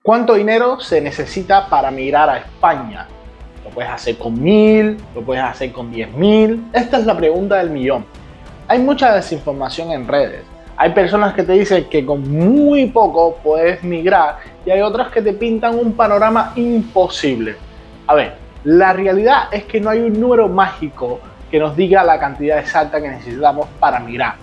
¿Cuánto dinero se necesita para migrar a España? ¿Lo puedes hacer con 1000? ¿Lo puedes hacer con 10.000? Esta es la pregunta del millón. Hay mucha desinformación en redes. Hay personas que te dicen que con muy poco puedes migrar y hay otras que te pintan un panorama imposible. A ver, la realidad es que no hay un número mágico que nos diga la cantidad exacta que necesitamos para migrar,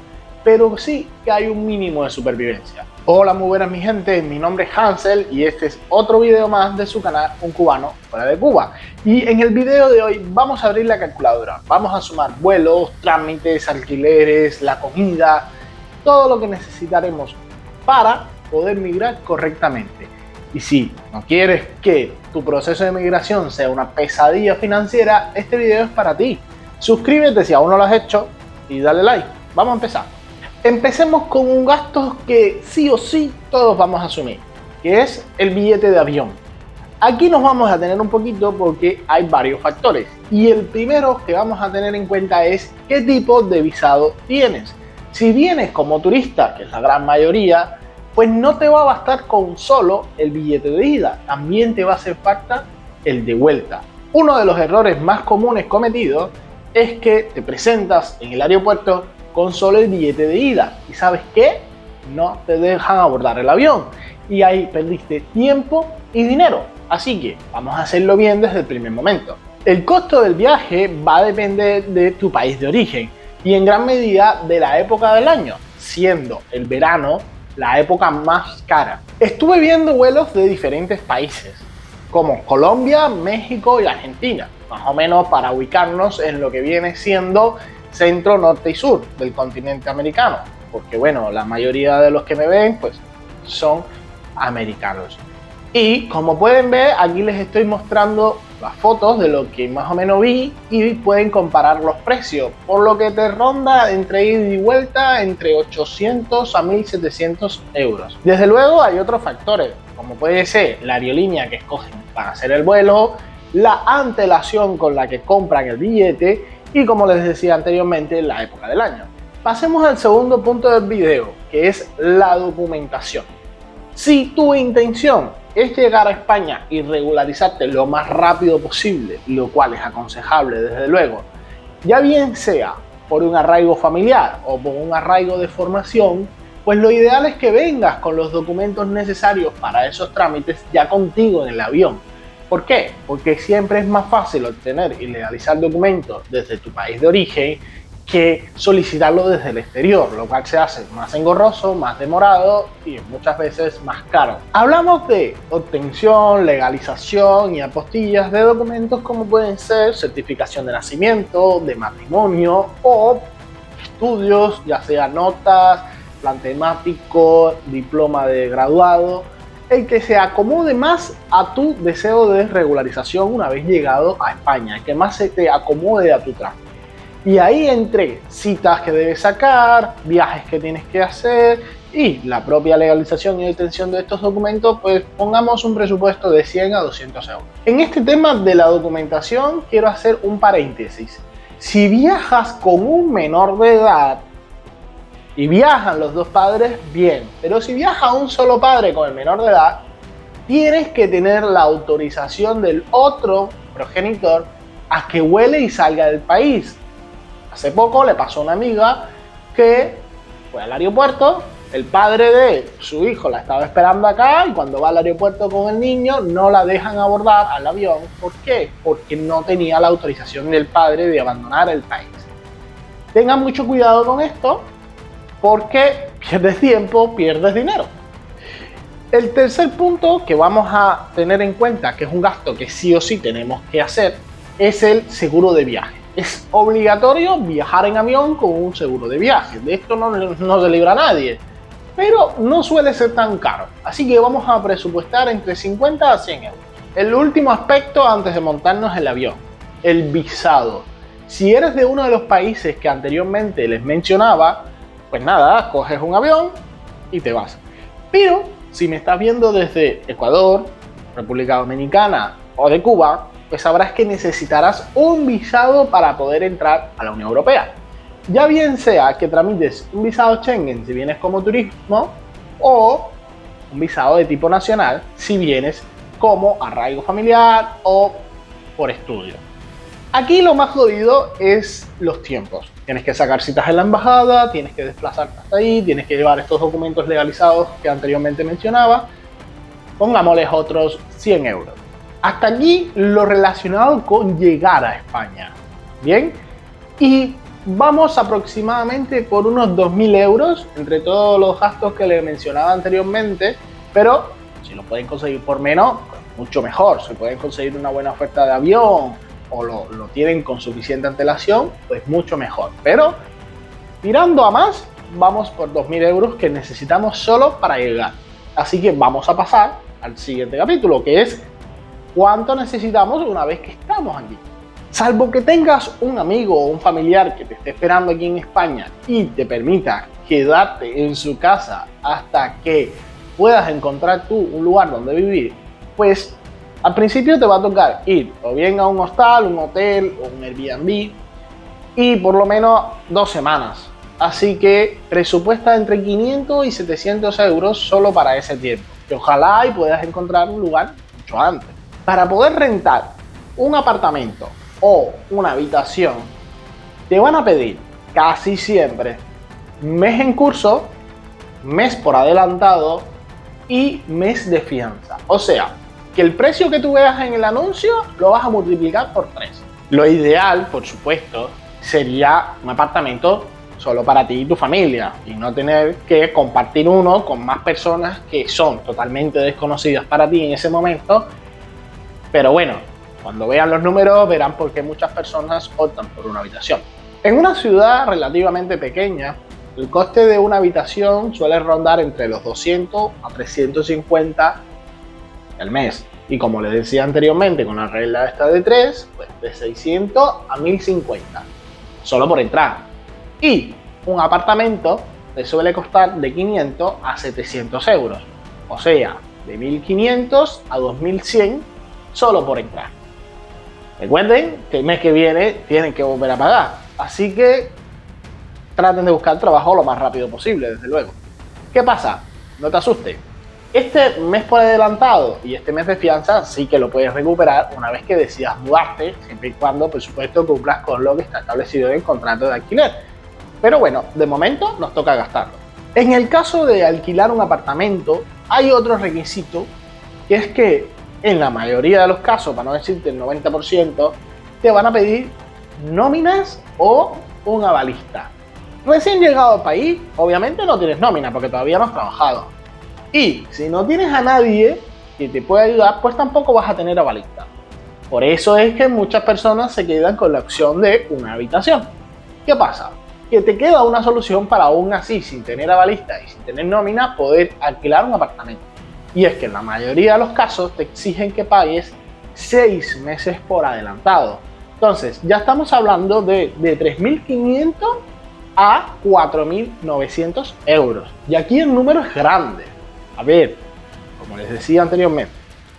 pero sí que hay un mínimo de supervivencia. Hola, muy buenas mi gente, mi nombre es Hansel y este es otro video más de su canal Un Cubano Fuera de Cuba. Y en el video de hoy vamos a abrir la calculadora, vamos a sumar vuelos, trámites, alquileres, la comida, todo lo que necesitaremos para poder migrar correctamente. Y si no quieres que tu proceso de migración sea una pesadilla financiera, este video es para ti. Suscríbete si aún no lo has hecho y dale like. Vamos a empezar. Empecemos con un gasto que sí o sí todos vamos a asumir, que es el billete de avión. Aquí nos vamos a tener un poquito porque hay varios factores y el primero que vamos a tener en cuenta es qué tipo de visado tienes. Si vienes como turista, que es la gran mayoría, pues no te va a bastar con solo el billete de ida, también te va a hacer falta el de vuelta. Uno de los errores más comunes cometidos es que te presentas en el aeropuerto con solo el billete de ida y ¿sabes qué? No te dejan abordar el avión y ahí perdiste tiempo y dinero. Así que vamos a hacerlo bien desde el primer momento. El costo del viaje va a depender de tu país de origen y en gran medida de la época del año, siendo el verano la época más cara. Estuve viendo vuelos de diferentes países, como Colombia, México y Argentina, más o menos para ubicarnos en lo que viene siendo centro, norte y sur del continente americano, porque bueno, la mayoría de los que me ven pues son americanos. Y como pueden ver, aquí les estoy mostrando las fotos de lo que más o menos vi y pueden comparar los precios, por lo que te ronda entre ida y vuelta entre 800 a 1700 euros. Desde luego hay otros factores, como puede ser la aerolínea que escogen para hacer el vuelo, la antelación con la que compran el billete y, como les decía anteriormente, la época del año. Pasemos al segundo punto del video, que es la documentación. Si tu intención es llegar a España y regularizarte lo más rápido posible, lo cual es aconsejable desde luego, ya bien sea por un arraigo familiar o por un arraigo de formación, pues lo ideal es que vengas con los documentos necesarios para esos trámites ya contigo en el avión. ¿Por qué? Porque siempre es más fácil obtener y legalizar documentos desde tu país de origen que solicitarlo desde el exterior, lo cual se hace más engorroso, más demorado y muchas veces más caro. Hablamos de obtención, legalización y apostillas de documentos como pueden ser certificación de nacimiento, de matrimonio o estudios, ya sea notas, plan temático, diploma de graduado, el que se acomode más a tu deseo de regularización una vez llegado a España, el que más se te acomode a tu trámite. Y ahí entre citas que debes sacar, viajes que tienes que hacer y la propia legalización y obtención de estos documentos, pues pongamos un presupuesto de 100 a 200 euros. En este tema de la documentación quiero hacer un paréntesis. Si viajas con un menor de edad y viajan los dos padres, bien, pero si viaja un solo padre con el menor de edad, tienes que tener la autorización del otro progenitor a que vuele y salga del país. Hace poco le pasó a una amiga que fue al aeropuerto, el padre de su hijo la estaba esperando acá y cuando va al aeropuerto con el niño no la dejan abordar al avión. ¿Por qué? Porque no tenía la autorización del padre de abandonar el país. Tengan mucho cuidado con esto porque pierdes tiempo, pierdes dinero. El tercer punto que vamos a tener en cuenta, que es un gasto que sí o sí tenemos que hacer, es el seguro de viaje. Es obligatorio viajar en avión con un seguro de viaje. De esto no se libra nadie, pero no suele ser tan caro. Así que vamos a presupuestar entre 50 a 100 euros. El último aspecto antes de montarnos el avión, el visado. Si eres de uno de los países que anteriormente les mencionaba, pues nada, coges un avión y te vas. Pero si me estás viendo desde Ecuador, República Dominicana o de Cuba, pues sabrás que necesitarás un visado para poder entrar a la Unión Europea. Ya bien sea que tramites un visado Schengen si vienes como turismo o un visado de tipo nacional si vienes como arraigo familiar o por estudio. Aquí lo más jodido es los tiempos. Tienes que sacar citas en la embajada, tienes que desplazarte hasta ahí, tienes que llevar estos documentos legalizados que anteriormente mencionaba. Pongámosles otros 100 euros. Hasta aquí lo relacionado con llegar a España. Bien, y vamos aproximadamente por unos 2.000 euros entre todos los gastos que les mencionaba anteriormente, pero si lo pueden conseguir por menos, pues mucho mejor. Si pueden conseguir una buena oferta de avión o lo tienen con suficiente antelación, pues mucho mejor. Pero tirando a más, vamos por 2.000 euros que necesitamos solo para llegar. Así que vamos a pasar al siguiente capítulo, que es cuánto necesitamos una vez que estamos aquí. Salvo que tengas un amigo o un familiar que te esté esperando aquí en España y te permita quedarte en su casa hasta que puedas encontrar tú un lugar donde vivir, pues al principio te va a tocar ir o bien a un hostal, un hotel o un Airbnb y por lo menos 2 semanas. Así que presupuesta entre 500 y 700 euros solo para ese tiempo. Que ojalá y puedas encontrar un lugar mucho antes. Para poder rentar un apartamento o una habitación, te van a pedir casi siempre mes en curso, mes por adelantado y mes de fianza. O sea, que el precio que tú veas en el anuncio lo vas a multiplicar por 3. Lo ideal, por supuesto, sería un apartamento solo para ti y tu familia y no tener que compartir uno con más personas que son totalmente desconocidas para ti en ese momento. Pero bueno, cuando vean los números verán por qué muchas personas optan por una habitación. En una ciudad relativamente pequeña, el coste de una habitación suele rondar entre los 200 a 350 al mes. Y como les decía anteriormente, con la regla esta de 3, pues de 600 a 1050, solo por entrar. Y un apartamento le suele costar de 500 a 700 euros. O sea, de 1500 a 2100 solo por entrar. Recuerden que el mes que viene tienen que volver a pagar. Así que traten de buscar trabajo lo más rápido posible, desde luego. ¿Qué pasa? No te asustes. Este mes por adelantado y este mes de fianza sí que lo puedes recuperar una vez que decidas mudarte, siempre y cuando, por supuesto, cumplas con lo que está establecido en el contrato de alquiler. Pero bueno, de momento nos toca gastarlo. En el caso de alquilar un apartamento, hay otro requisito, que es que en la mayoría de los casos, para no decirte el 90%, te van a pedir nóminas o un avalista. Recién llegado al país, obviamente no tienes nómina porque todavía no has trabajado. Y si no tienes a nadie que te pueda ayudar, pues tampoco vas a tener avalista. Por eso es que muchas personas se quedan con la opción de una habitación. ¿Qué pasa? Que te queda una solución para aún así, sin tener avalista y sin tener nómina, poder alquilar un apartamento. Y es que en la mayoría de los casos te exigen que pagues 6 meses por adelantado. Entonces, ya estamos hablando de 3.500 a 4.900 euros. Y aquí el número es grande. A ver, como les decía anteriormente,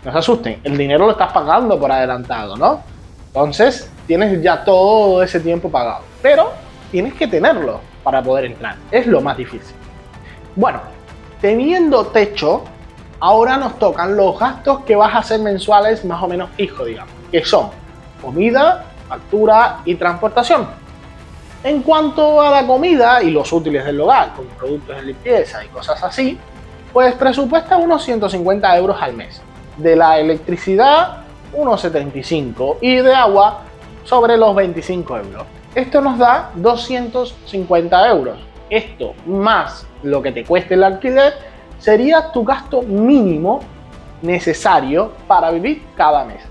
no se asusten, el dinero lo estás pagando por adelantado, ¿no? Entonces, tienes ya todo ese tiempo pagado. Pero tienes que tenerlo para poder entrar. Es lo más difícil. Bueno, teniendo techo, ahora nos tocan los gastos que vas a hacer mensuales más o menos fijos, digamos, que son comida, factura y transportación. En cuanto a la comida y los útiles del hogar, como productos de limpieza y cosas así, pues presupuesta unos 150 euros al mes. De la electricidad, unos 75 y de agua sobre los 25 euros. Esto nos da 250 euros. Esto más lo que te cueste el alquiler sería tu gasto mínimo necesario para vivir cada mes.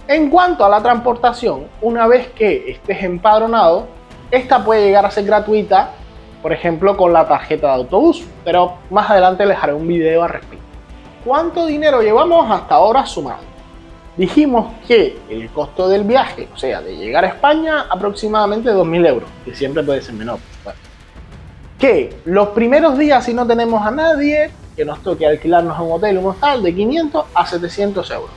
En cuanto a la transportación, una vez que estés empadronado, esta puede llegar a ser gratuita, por ejemplo con la tarjeta de autobús, pero más adelante les haré un video al respecto. ¿Cuánto dinero llevamos hasta ahora sumado? Dijimos que el costo del viaje, o sea, de llegar a España, aproximadamente 2.000 euros, que siempre puede ser menor, por supuesto. Que los primeros días, si no tenemos a nadie, que nos toque alquilarnos a un hotel, un hostal, de 500 a 700 euros.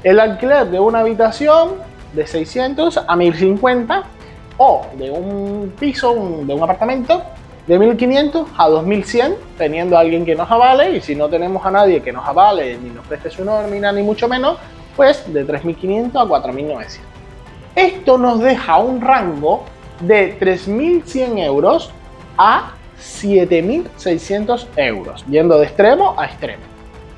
El alquiler de una habitación de 600 a 1050 o de un piso, de un apartamento, De 1.500 a 2.100, teniendo a alguien que nos avale, y si no tenemos a nadie que nos avale, ni nos preste su nómina, ni mucho menos, pues de 3.500 a 4.900. Esto nos deja un rango de 3.100 euros a 7.600 euros, yendo de extremo a extremo.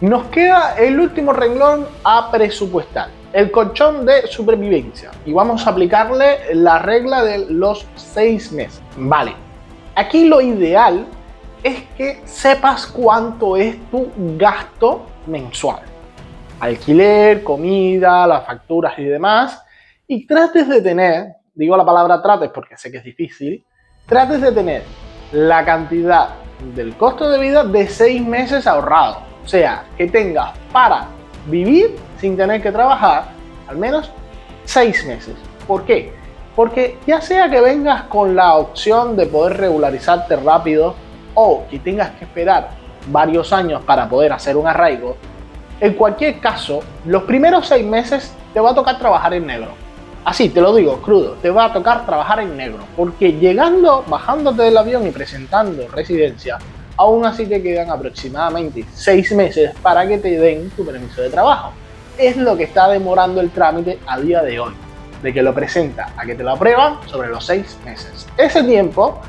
Nos queda el último renglón a presupuestar, el colchón de supervivencia, y vamos a aplicarle la regla de los 6 meses. Vale, aquí lo ideal es que sepas cuánto es tu gasto mensual. Alquiler, comida, las facturas y demás, y trates de tener, digo la palabra trates porque sé que es difícil, trates de tener la cantidad del costo de vida de 6 meses ahorrado. O sea, que tengas para vivir sin tener que trabajar al menos 6 meses. ¿Por qué? Porque ya sea que vengas con la opción de poder regularizarte rápido o que tengas que esperar varios años para poder hacer un arraigo, en cualquier caso, los primeros 6 meses te va a tocar trabajar en negro. Así, te lo digo, crudo, te va a tocar trabajar en negro. Porque bajándote del avión y presentando residencia, aún así te quedan aproximadamente 6 meses para que te den tu permiso de trabajo. Es lo que está demorando el trámite a día de hoy, de que lo presenta a que te lo aprueban sobre los 6 meses. Ese tiempo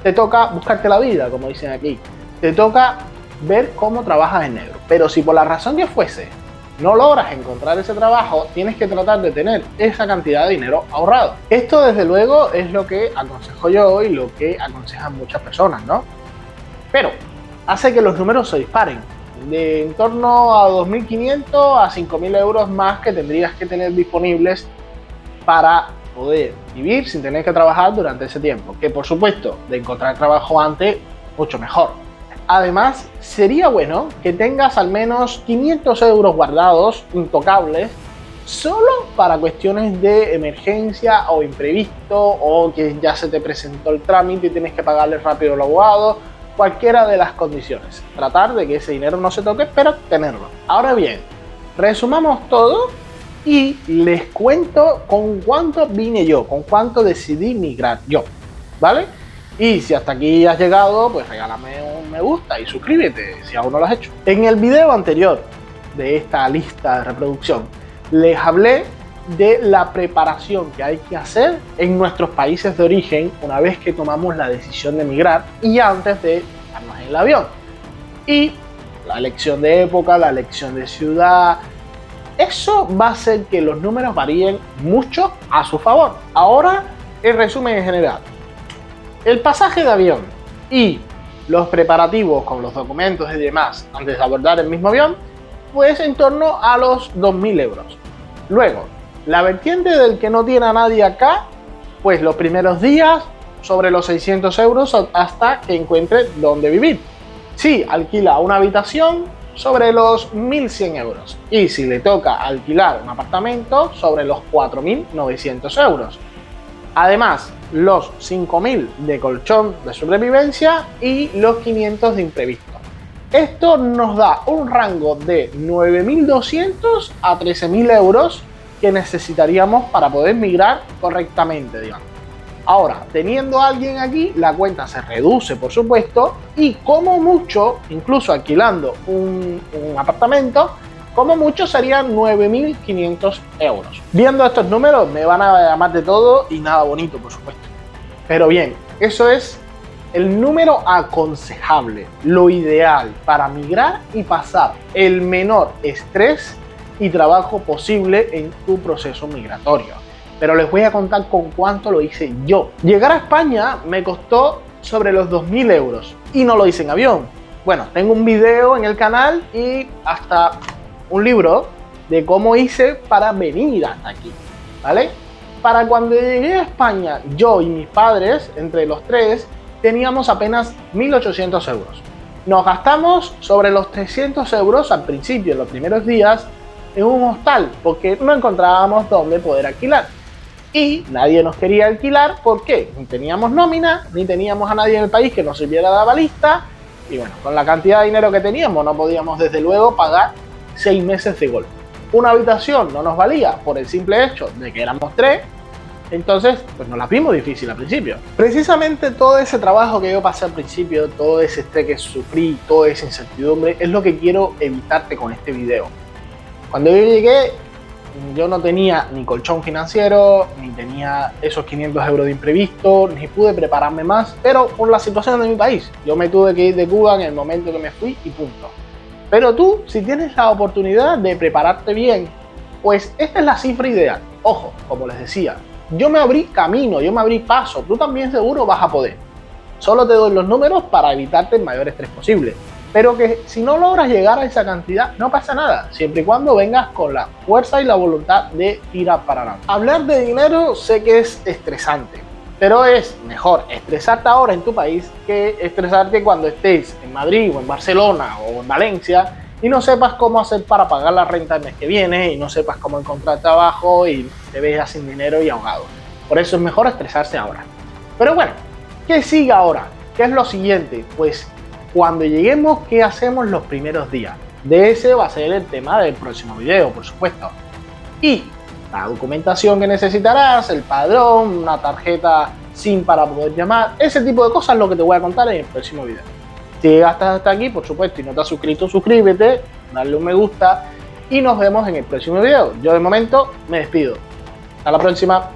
te toca buscarte la vida, como dicen aquí. Te toca ver cómo trabajas en negro. Pero si por la razón que fuese no logras encontrar ese trabajo, tienes que tratar de tener esa cantidad de dinero ahorrado. Esto desde luego es lo que aconsejo yo y lo que aconsejan muchas personas, ¿no? Pero hace que los números se disparen, de en torno a 2.500 a 5.000 euros más que tendrías que tener disponibles para poder vivir sin tener que trabajar durante ese tiempo. Que por supuesto, de encontrar trabajo antes, mucho mejor. Además, sería bueno que tengas al menos 500 euros guardados, intocables, solo para cuestiones de emergencia o imprevisto, o que ya se te presentó el trámite y tienes que pagarle rápido al abogado, cualquiera de las condiciones. Tratar de que ese dinero no se toque, pero tenerlo. Ahora bien, resumamos todo y les cuento con cuánto vine yo, con cuánto decidí migrar yo, ¿vale? Y si hasta aquí has llegado, pues regálame un me gusta y suscríbete si aún no lo has hecho. En el video anterior de esta lista de reproducción, les hablé de la preparación que hay que hacer en nuestros países de origen una vez que tomamos la decisión de emigrar y antes de estarnos en el avión. Y la elección de época, la elección de ciudad, eso va a hacer que los números varíen mucho a su favor. Ahora, el resumen en general. El pasaje de avión y los preparativos con los documentos y demás antes de abordar el mismo avión, pues en torno a los 2.000 euros. Luego, la vertiente del que no tiene a nadie acá, pues los primeros días sobre los 600 euros hasta que encuentre dónde vivir. Si alquila una habitación, sobre los 1.100 euros. Y si le toca alquilar un apartamento, sobre los 4.900 euros. Además, los 5.000 de colchón de sobrevivencia y los 500 de imprevisto. Esto nos da un rango de 9.200 a 13.000 euros que necesitaríamos para poder migrar correctamente, digamos. Ahora, teniendo a alguien aquí, la cuenta se reduce, por supuesto, y como mucho, incluso alquilando un apartamento, como mucho serían 9.500 euros. Viendo estos números me van a llamar de todo y nada bonito, por supuesto. Pero bien, eso es el número aconsejable, lo ideal para migrar y pasar el menor estrés y trabajo posible en tu proceso migratorio. Pero les voy a contar con cuánto lo hice yo. Llegar a España me costó sobre los 2.000 euros y no lo hice en avión. Bueno, tengo un video en el canal y hasta un libro de cómo hice para venir hasta aquí, ¿vale? Para cuando llegué a España, yo y mis padres, entre los tres, teníamos apenas 1.800 euros. Nos gastamos sobre los 300 euros al principio, en los primeros días, en un hostal, porque no encontrábamos dónde poder alquilar. Y nadie nos quería alquilar, ¿por qué? Ni teníamos nómina, ni teníamos a nadie en el país que nos sirviera de avalista. Y bueno, con la cantidad de dinero que teníamos, no podíamos desde luego pagar 6 meses de golpe. Una habitación no nos valía por el simple hecho de que éramos 3, Entonces, pues nos las vimos difícil al principio. Precisamente todo ese trabajo que yo pasé al principio, todo ese estrés que sufrí, toda esa incertidumbre, es lo que quiero evitarte con este video. Cuando yo llegué, yo no tenía ni colchón financiero, ni tenía esos 500 euros de imprevisto, ni pude prepararme más, pero por la situación de mi país. Yo me tuve que ir de Cuba en el momento que me fui y punto. Pero tú, si tienes la oportunidad de prepararte bien, pues esta es la cifra ideal. Ojo, como les decía, yo me abrí camino, yo me abrí paso, tú también seguro vas a poder. Solo te doy los números para evitarte el mayor estrés posible. Pero que si no logras llegar a esa cantidad, no pasa nada, siempre y cuando vengas con la fuerza y la voluntad de tirar para adelante. Hablar de dinero sé que es estresante, pero es mejor estresarte ahora en tu país que estresarte cuando estés en Madrid o en Barcelona o en Valencia y no sepas cómo hacer para pagar la renta el mes que viene y no sepas cómo encontrar trabajo y te veas sin dinero y ahogado. Por eso es mejor estresarse ahora. Pero bueno, ¿qué sigue ahora? ¿Qué es lo siguiente? Pues cuando lleguemos, ¿qué hacemos los primeros días? De ese va a ser el tema del próximo video, por supuesto. Y la documentación que necesitarás, el padrón, una tarjeta SIM para poder llamar, ese tipo de cosas es lo que te voy a contar en el próximo video. Si llegaste hasta aquí, por supuesto, y no te has suscrito, suscríbete, dale un me gusta y nos vemos en el próximo video. Yo de momento me despido. Hasta la próxima.